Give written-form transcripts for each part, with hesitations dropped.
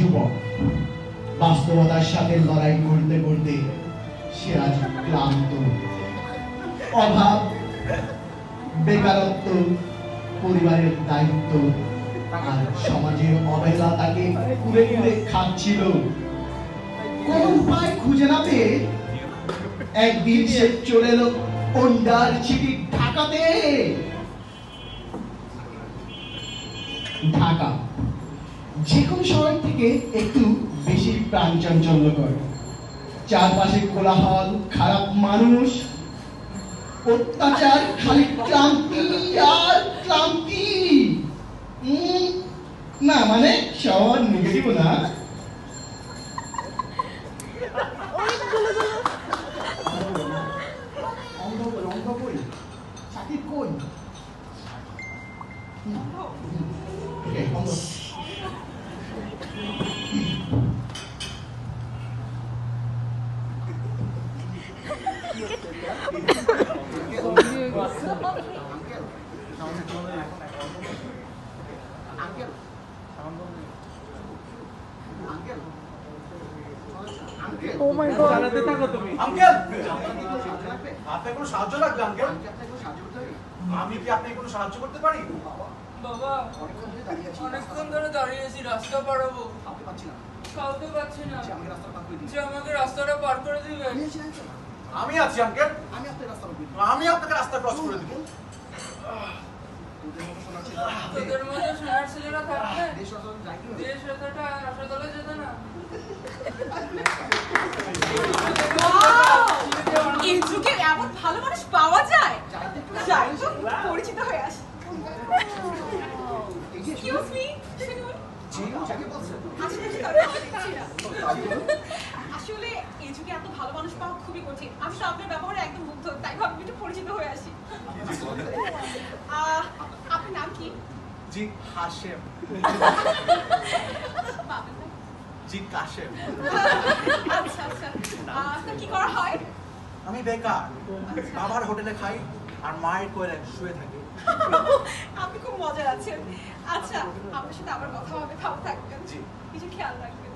যুবক বাস্তবতার সাথে লড়াই করতে করতে সে আজ ক্লান্ত। অভাব, বেকারত্ব, পরিবারের দায়িত্ব আর সমাজের অবহেলা তাকে কুড়ে কুড়ে খাচ্ছিল। কোন উপায় খুঁজে না পেয়ে একদিন সে চলে এলো ওন্ডার চিঠি ঢাকাতে। ঢাকা যে কোনো শহর থেকে একটু বেশি প্রাণচাঞ্চল্যকর। চারপাশে কোলাহল, খারাপ মানুষ, অত্যাচার, খালি ক্লান্তি আর ক্লান্তি। না মানে শহর নেগেটিভ না। Oh my God! আঙ্কেল, আপনার কোনো সাহায্য লাগবে আঙ্কেল? আমি কি আপনাকে কোনো সাহায্য করতে পারি? বাবা, অনেকক্ষণ ধরে দাঁড়িয়ে আছি, রাস্তা পারাবো, কাউকে পাচ্ছি না যে আমাকে রাস্তাটা পার করে দিবে। আমি আছি আঙ্কেল, আমি আপনাকে রাস্তা ক্রস করে দিব। তোদের মধ্যে সোনার ছেলেরা থাকবে দেশ রাস্তাটা হাসপাতালে যেত না। এই যুগে এমন ভালো মানুষ পাওয়া যায়? যাই তো পরিচিত হয়ে আসি। এক্সকিউজ মি, আসলে এই যুগে এত ভালো মানুষ পাওয়া খুবই কঠিন। আমি তো আপনার ব্যবহারে একদম মুগ্ধ, তাই ভাবলাম একটু পরিচিত হয়ে আসি। আপনার নাম কি? জি হাশেম। জি কাশেম। আচ্ছা আচ্ছা, তো কি করা হয়? আমি বেকার, বাবার হোটেলে খাই আর মায়ের কোলে শুয়ে থাকি। আপনি খুব মজার আছেন। আচ্ছা, আপনার সাথে আবার কথা হবে, ভালো থাকবেন। জি, কিছু খেয়াল রাখবেন।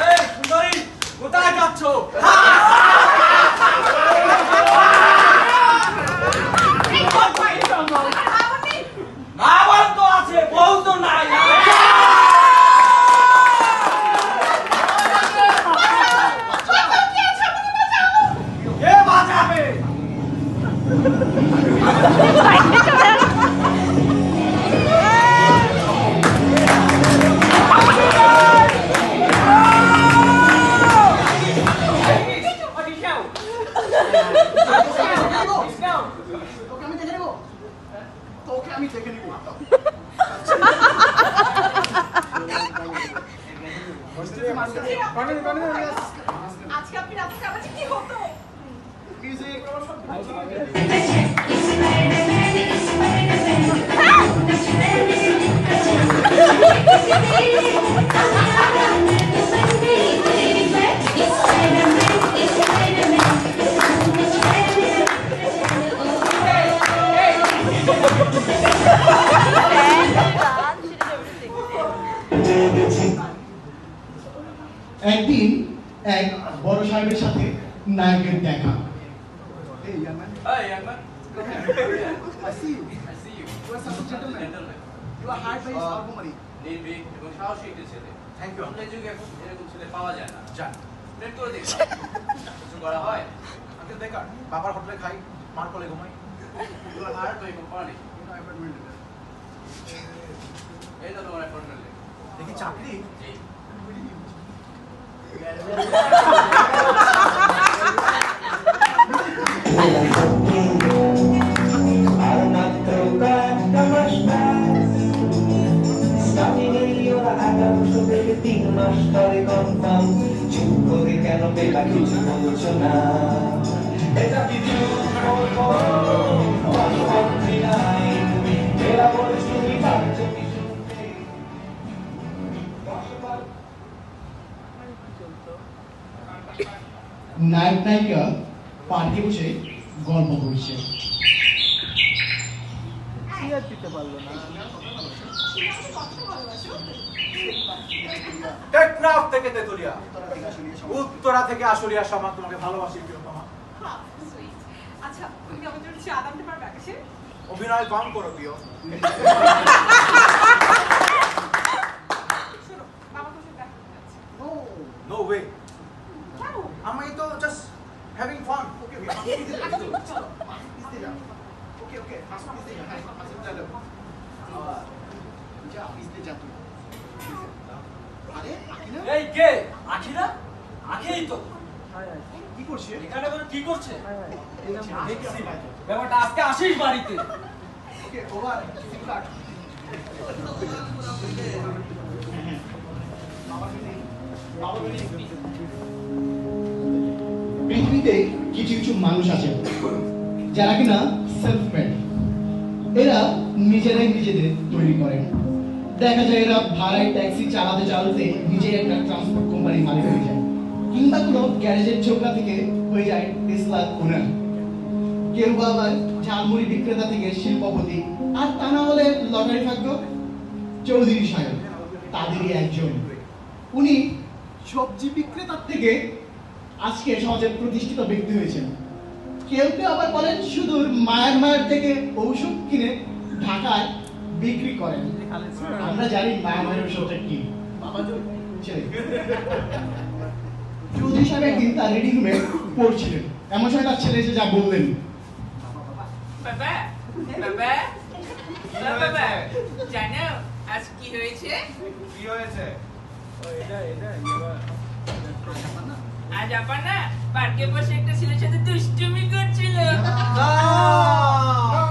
এই সুন্দরী, কোথায় যাচ্ছ? বাবার তো আছে, বউ তো নাই। কে বাঁচাবে? আজকে আপনি রাতে কাছে কি হতো? একদিন এক বড় সাহেবের সাথে নায়কের দেখা। Hey, young man. I see you. You are such a gentleman. You are hired by his armory. নির্ভীক এবং সাহসী একটি ছেলে। Thank you. অন্য যুগে এখন এরকম ছেলে পাওয়া যায় না। যান প্লেট করে দিন। কিছু করা হয়? আঙ্কেল বেকার, বাবার হোটেলে খাই, মার কোলে ঘুমাই। আর তো এই কোম্পানি। এই তো তোমার অ্যাপয়েন্টমেন্ট লেটার। দেখি চাকরি? জি। কেন বেলা কিছু বলছো না? এটা কি নায়ক নায়িকা পার্কে বসে গল্প করছে। দিতে পারলো না। আমাকে কত ভালোবাসো? টেকনাফ থেকে তেতুলিয়া, উত্তরা থেকে আশুলিয়া সমাজ তোমাকে ভালোবাসি প্রিয়তমা। হ্যাঁ, sweet. আচ্ছা, তুমি আমার জন্য চা আনতে পারবে আকাশে? অভিনয় কম করো প্রিয়। শোনো, বাবা তোমার সাথে দেখা করতে যাচ্ছে। নো ওয়ে, কেন? আমি তো জাস্ট হ্যাভিং ফান। চলো। এই কে আখিরা আখেই তো কি করছে? এখানে বলে কি করছে দেখছি ব্যাপারটা আজকে আসিস বাড়িতে ওকে, ওভার। পৃথিবীতে কিছু কিছু মানুষ আছে যারা কিনা সেলফ মেড। এরা নিজেরাই নিজেদের তৈরি করেন। দেখা যায় এরা ভাড়ায় ট্যাক্সি চালাতে চালাতে নিজে একটা ট্রান্সপোর্ট কোম্পানির মালিক হয়ে যায়, কিংবা কোনো গ্যারেজের ছোকরা থেকে হয়ে যায় টেসলার ওনার। কেউ বা আবার ঝালমুড়ি বিক্রেতা থেকে শিল্পপতি, আর তা না হলে লটারি ভাগ্য চৌধুরী সাহেব তাদেরই একজন। উনি সবজি বিক্রেতার থেকে আজকে সমাজের প্রতিষ্ঠিত ব্যক্তি হয়েছেন। কেউ কেউ আবার বলেন সুদূর মায়ানমার থেকে ঔষধ কিনে ঢাকায় বিক্রি করেন। আমরা জানি মায়ানমারের ঔষধটা কি। চৌধুরী সাহেব একদিন তার রিডিং রুমে পড়ছিলেন, এমন সময় তার ছেলে এসে যা বললেন, বাবা বাবা বাবা জানো আজ কি হয়েছে? কি হয়েছে? আজ আপা না পার্কে বসে একটা ছেলের সাথে দুষ্টুমি করছিল। না